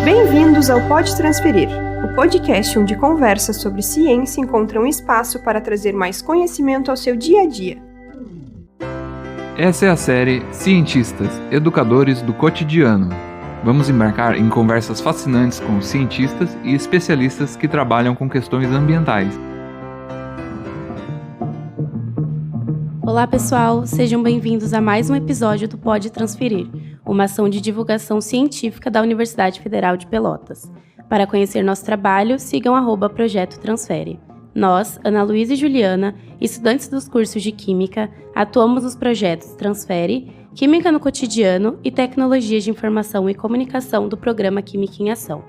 Bem-vindos ao Pode Transferir, o podcast onde conversas sobre ciência encontram um espaço para trazer mais conhecimento ao seu dia a dia. Essa é a série Cientistas, Educadores do Cotidiano. Vamos embarcar em conversas fascinantes com cientistas e especialistas que trabalham com questões ambientais. Olá pessoal, sejam bem-vindos a mais um episódio do Pode Transferir, uma ação de divulgação científica da Universidade Federal de Pelotas. Para conhecer nosso trabalho, sigam @Projeto Transfere. Nós, Ana Luísa e Juliana, estudantes dos cursos de Química, atuamos nos projetos Transfere, Química no Cotidiano e Tecnologias de Informação e Comunicação do programa Química em Ação.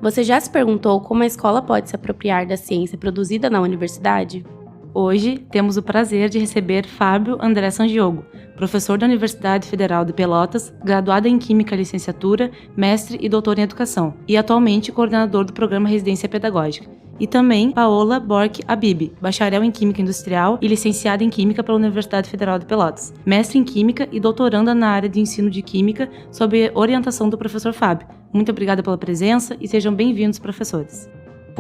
Você já se perguntou como a escola pode se apropriar da ciência produzida na universidade? Hoje, temos o prazer de receber Fábio André Sangiogo, professor da Universidade Federal de Pelotas, graduado em Química Licenciatura, mestre e doutor em Educação, e atualmente coordenador do programa Residência Pedagógica. E também Paola Bork Abib, bacharel em Química Industrial e licenciada em Química pela Universidade Federal de Pelotas, mestre em Química e doutoranda na área de ensino de Química sob orientação do professor Fábio. Muito obrigada pela presença e sejam bem-vindos, professores.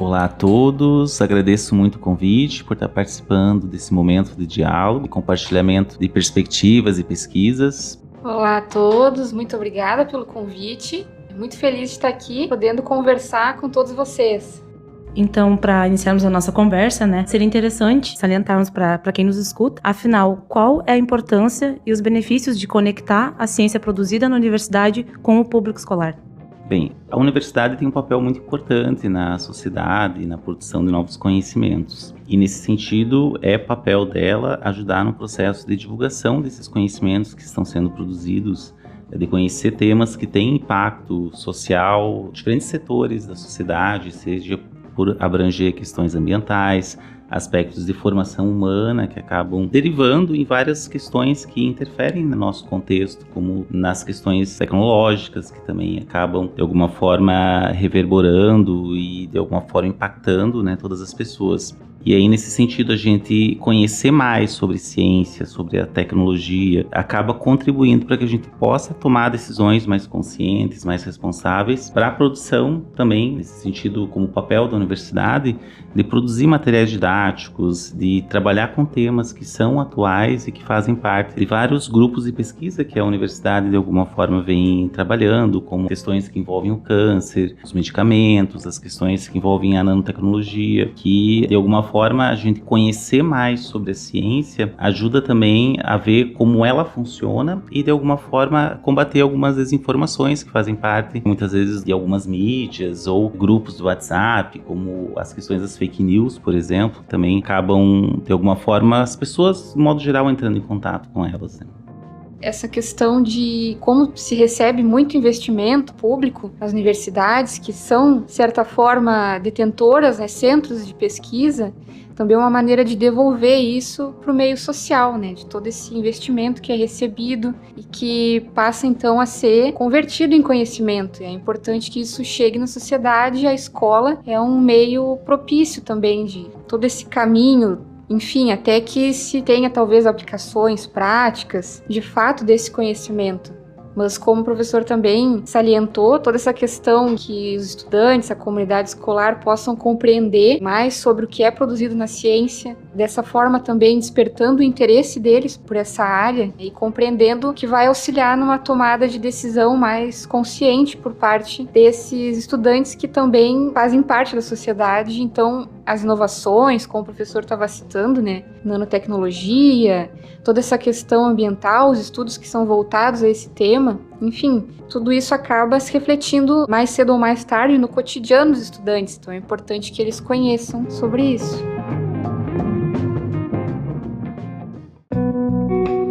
Olá a todos, agradeço muito o convite por estar participando desse momento de diálogo e compartilhamento de perspectivas e pesquisas. Olá a todos, muito obrigada pelo convite. Muito feliz de estar aqui, podendo conversar com todos vocês. Então, para iniciarmos a nossa conversa, seria interessante salientarmos para quem nos escuta, afinal, qual é a importância e os benefícios de conectar a ciência produzida na universidade com o público escolar? Bem, a universidade tem um papel muito importante na sociedade e na produção de novos conhecimentos. E nesse sentido, é papel dela ajudar no processo de divulgação desses conhecimentos que estão sendo produzidos, de conhecer temas que têm impacto social, diferentes setores da sociedade, seja por abranger questões ambientais, aspectos de formação humana que acabam derivando em várias questões que interferem no nosso contexto, como nas questões tecnológicas, que também acabam, de alguma forma, reverberando e, de alguma forma, impactando, todas as pessoas. E aí, nesse sentido, a gente conhecer mais sobre ciência, sobre a tecnologia, acaba contribuindo para que a gente possa tomar decisões mais conscientes, mais responsáveis para a produção também, nesse sentido, como papel da universidade, de produzir materiais didáticos, de trabalhar com temas que são atuais e que fazem parte de vários grupos de pesquisa que a universidade, de alguma forma, vem trabalhando, como questões que envolvem o câncer, os medicamentos, as questões que envolvem a nanotecnologia, que, de alguma forma, a gente conhecer mais sobre a ciência ajuda também a ver como ela funciona e, de alguma forma, combater algumas desinformações que fazem parte, muitas vezes, de algumas mídias ou grupos do WhatsApp, como as questões das fake news, por exemplo, também acabam, de alguma forma, as pessoas, de modo geral, entrando em contato com elas. Essa questão de como se recebe muito investimento público nas universidades, que são, de certa forma, detentoras, centros de pesquisa, também é uma maneira de devolver isso para o meio social, de todo esse investimento que é recebido e que passa, então, a ser convertido em conhecimento. É importante que isso chegue na sociedade e a escola é um meio propício também de todo esse caminho. Enfim, até que se tenha talvez aplicações práticas, de fato, desse conhecimento. Mas como o professor também salientou, toda essa questão que os estudantes, a comunidade escolar possam compreender mais sobre o que é produzido na ciência, dessa forma também despertando o interesse deles por essa área e compreendendo que vai auxiliar numa tomada de decisão mais consciente por parte desses estudantes que também fazem parte da sociedade. Então, as inovações, como o professor estava citando, nanotecnologia, toda essa questão ambiental, os estudos que são voltados a esse tema, enfim, tudo isso acaba se refletindo mais cedo ou mais tarde no cotidiano dos estudantes, então é importante que eles conheçam sobre isso.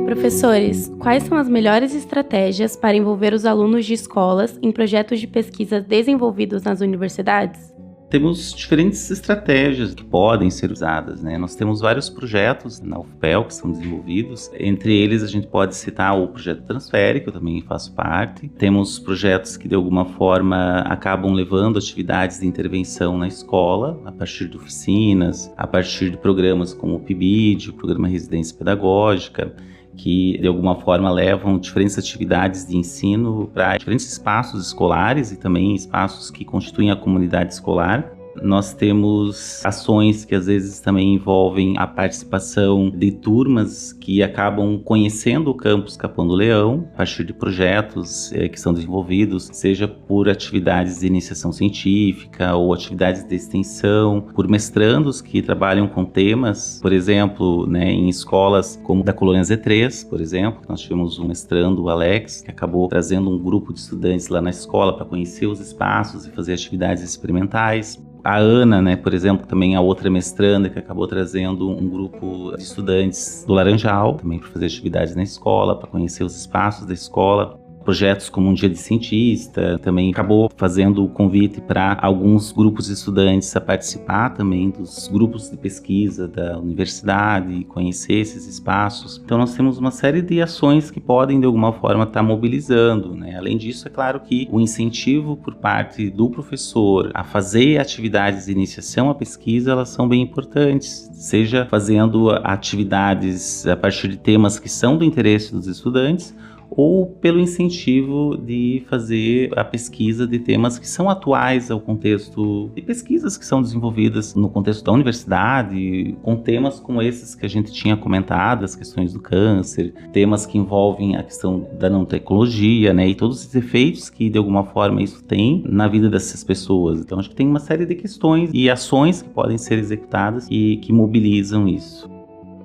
Professores, quais são as melhores estratégias para envolver os alunos de escolas em projetos de pesquisa desenvolvidos nas universidades? Temos diferentes estratégias que podem ser usadas, Nós temos vários projetos na UFPEL que são desenvolvidos. Entre eles, a gente pode citar o projeto Transfere, que eu também faço parte. Temos projetos que, de alguma forma, acabam levando atividades de intervenção na escola, a partir de oficinas, a partir de programas como o PIBID, o Programa Residência Pedagógica, que de alguma forma levam diferentes atividades de ensino para diferentes espaços escolares e também espaços que constituem a comunidade escolar. Nós temos ações que às vezes também envolvem a participação de turmas que acabam conhecendo o campus Capão do Leão a partir de projetos que são desenvolvidos, seja por atividades de iniciação científica ou atividades de extensão, por mestrandos que trabalham com temas, por exemplo, em escolas como da Colônia Z3, por exemplo, nós tivemos um mestrando, o Alex, que acabou trazendo um grupo de estudantes lá na escola para conhecer os espaços e fazer atividades experimentais. A Ana, por exemplo, também a outra mestranda que acabou trazendo um grupo de estudantes do Laranjal, também para fazer atividades na escola, para conhecer os espaços da escola. Projetos como um dia de cientista, também acabou fazendo o convite para alguns grupos de estudantes a participar também dos grupos de pesquisa da universidade e conhecer esses espaços. Então nós temos uma série de ações que podem de alguma forma estar mobilizando, Além disso, é claro que o incentivo por parte do professor a fazer atividades de iniciação à pesquisa, elas são bem importantes, seja fazendo atividades a partir de temas que são do interesse dos estudantes, ou pelo incentivo de fazer a pesquisa de temas que são atuais ao contexto de pesquisas que são desenvolvidas no contexto da universidade, com temas como esses que a gente tinha comentado, as questões do câncer, temas que envolvem a questão da nanotecnologia, e todos os efeitos que de alguma forma isso tem na vida dessas pessoas. Então acho que tem uma série de questões e ações que podem ser executadas e que mobilizam isso.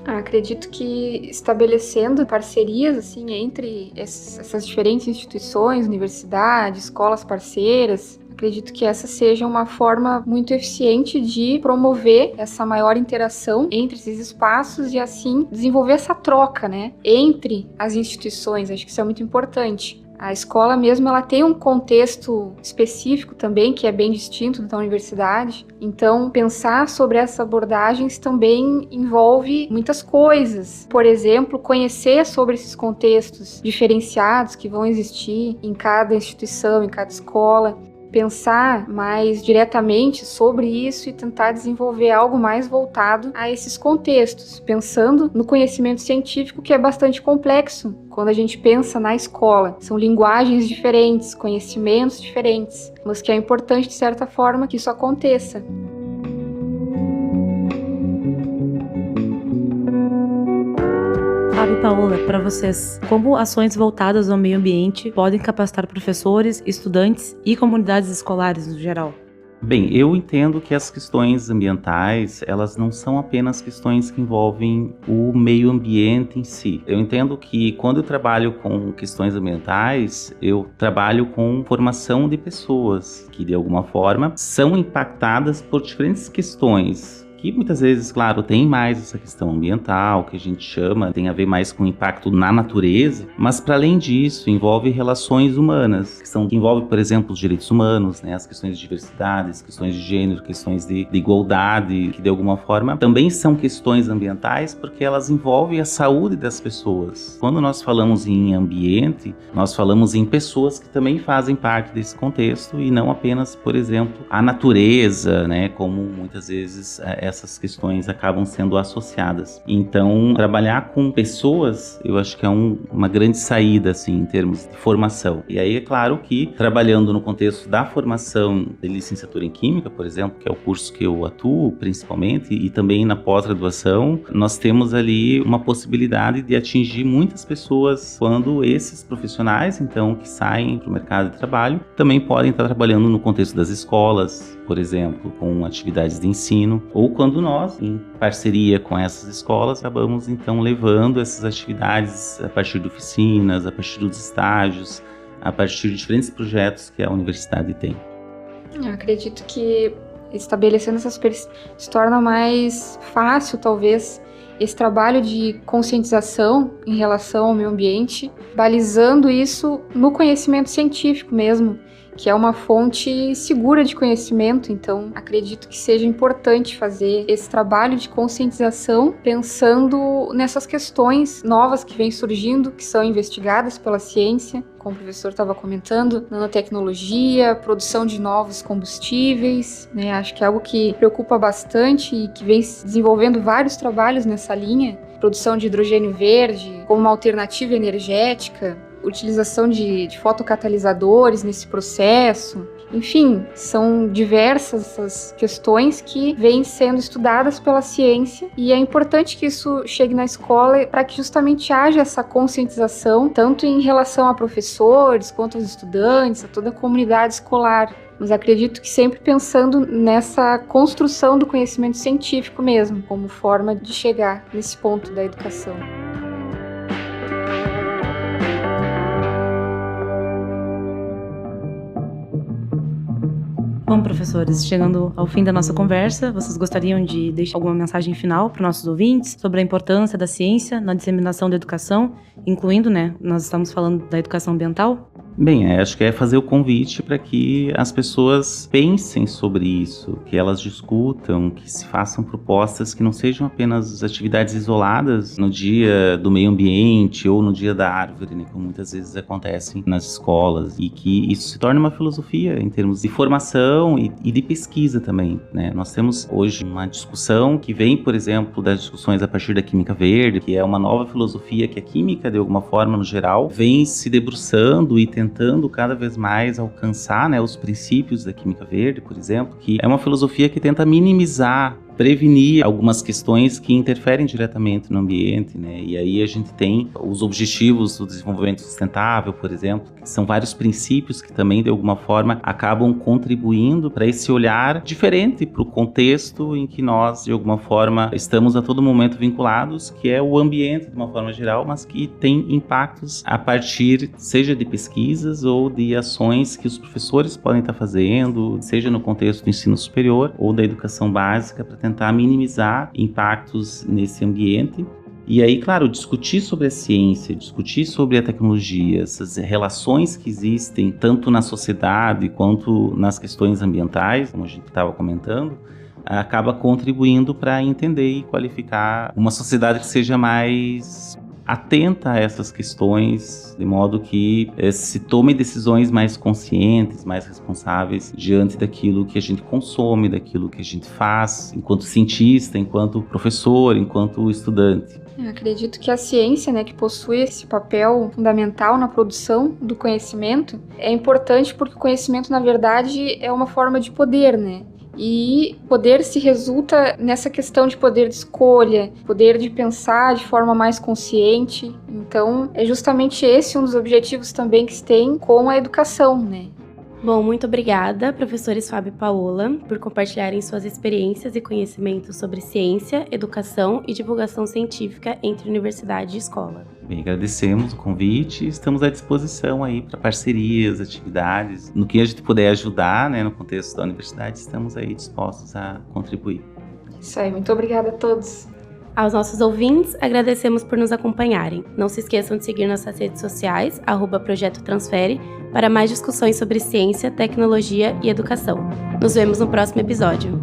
Acredito que estabelecendo parcerias entre essas diferentes instituições, universidades, escolas parceiras, acredito que essa seja uma forma muito eficiente de promover essa maior interação entre esses espaços e assim desenvolver essa troca, entre as instituições. Acho que isso é muito importante. A escola mesmo, ela tem um contexto específico também, que é bem distinto da universidade. Então, pensar sobre essas abordagens também envolve muitas coisas. Por exemplo, conhecer sobre esses contextos diferenciados que vão existir em cada instituição, em cada escola. Pensar mais diretamente sobre isso e tentar desenvolver algo mais voltado a esses contextos, pensando no conhecimento científico, que é bastante complexo quando a gente pensa na escola. São linguagens diferentes, conhecimentos diferentes, mas que é importante, de certa forma, que isso aconteça. Fábio e Paola, para vocês, como ações voltadas ao meio ambiente podem capacitar professores, estudantes e comunidades escolares no geral? Bem, eu entendo que as questões ambientais, elas não são apenas questões que envolvem o meio ambiente em si. Eu entendo que quando eu trabalho com questões ambientais, eu trabalho com formação de pessoas que, de alguma forma, são impactadas por diferentes questões que muitas vezes, claro, tem mais essa questão ambiental, que a gente chama, tem a ver mais com o impacto na natureza, mas para além disso, envolve relações humanas, que envolve, por exemplo, os direitos humanos, as questões de diversidade, as questões de gênero, questões de igualdade, que de alguma forma também são questões ambientais, porque elas envolvem a saúde das pessoas. Quando nós falamos em ambiente, nós falamos em pessoas que também fazem parte desse contexto e não apenas, por exemplo, a natureza, como muitas vezes essas questões acabam sendo associadas. Então, trabalhar com pessoas, eu acho que é uma grande saída, em termos de formação. E aí, é claro que, trabalhando no contexto da formação de licenciatura em Química, por exemplo, que é o curso que eu atuo, principalmente, e também na pós-graduação, nós temos ali uma possibilidade de atingir muitas pessoas quando esses profissionais, então, que saem para o mercado de trabalho, também podem estar trabalhando no contexto das escolas, por exemplo, com atividades de ensino, ou quando nós, em parceria com essas escolas, acabamos então levando essas atividades a partir de oficinas, a partir dos estágios, a partir de diferentes projetos que a universidade tem. Eu acredito que estabelecendo essas se torna mais fácil, talvez, esse trabalho de conscientização em relação ao meio ambiente, balizando isso no conhecimento científico mesmo, que é uma fonte segura de conhecimento. Então acredito que seja importante fazer esse trabalho de conscientização pensando nessas questões novas que vêm surgindo, que são investigadas pela ciência, como o professor estava comentando, nanotecnologia, produção de novos combustíveis, Acho que é algo que preocupa bastante e que vem desenvolvendo vários trabalhos nessa linha, produção de hidrogênio verde como uma alternativa energética, utilização de fotocatalisadores nesse processo. Enfim, são diversas essas questões que vêm sendo estudadas pela ciência e é importante que isso chegue na escola para que justamente haja essa conscientização, tanto em relação a professores, quanto aos estudantes, a toda a comunidade escolar. Mas acredito que sempre pensando nessa construção do conhecimento científico mesmo, como forma de chegar nesse ponto da educação. Bom, professores, chegando ao fim da nossa conversa, vocês gostariam de deixar alguma mensagem final para os nossos ouvintes sobre a importância da ciência na disseminação da educação, incluindo, nós estamos falando da educação ambiental? Bem, acho que é fazer o convite para que as pessoas pensem sobre isso, que elas discutam, que se façam propostas que não sejam apenas atividades isoladas no dia do meio ambiente ou no dia da árvore, como muitas vezes acontecem nas escolas, e que isso se torne uma filosofia em termos de formação e de pesquisa também. Nós temos hoje uma discussão que vem, por exemplo, das discussões a partir da química verde, que é uma nova filosofia que a química, de alguma forma, no geral, vem se debruçando e tentando cada vez mais alcançar os princípios da química verde, por exemplo, que é uma filosofia que tenta minimizar, prevenir algumas questões que interferem diretamente no ambiente, E aí a gente tem os objetivos do desenvolvimento sustentável, por exemplo, que são vários princípios que também, de alguma forma, acabam contribuindo para esse olhar diferente para o contexto em que nós, de alguma forma, estamos a todo momento vinculados, que é o ambiente, de uma forma geral, mas que tem impactos a partir, seja de pesquisas ou de ações que os professores podem estar fazendo, seja no contexto do ensino superior ou da educação básica, para tentar minimizar impactos nesse ambiente. E aí, claro, discutir sobre a ciência, discutir sobre a tecnologia, essas relações que existem tanto na sociedade quanto nas questões ambientais, como a gente estava comentando, acaba contribuindo para entender e qualificar uma sociedade que seja mais atenta a essas questões, de modo que se tome decisões mais conscientes, mais responsáveis diante daquilo que a gente consome, daquilo que a gente faz, enquanto cientista, enquanto professor, enquanto estudante. Eu acredito que a ciência, que possui esse papel fundamental na produção do conhecimento, é importante porque o conhecimento, na verdade, é uma forma de poder, E poder se resulta nessa questão de poder de escolha, poder de pensar de forma mais consciente. Então, é justamente esse um dos objetivos também que se tem com a educação, Bom, muito obrigada, professores Fábio e Paola, por compartilharem suas experiências e conhecimentos sobre ciência, educação e divulgação científica entre universidade e escola. Bem, agradecemos o convite e estamos à disposição aí para parcerias, atividades. No que a gente puder ajudar, no contexto da universidade, estamos aí dispostos a contribuir. Isso aí, muito obrigada a todos. Aos nossos ouvintes, agradecemos por nos acompanharem. Não se esqueçam de seguir nossas redes sociais, @Projeto Transfere, para mais discussões sobre ciência, tecnologia e educação. Nos vemos no próximo episódio.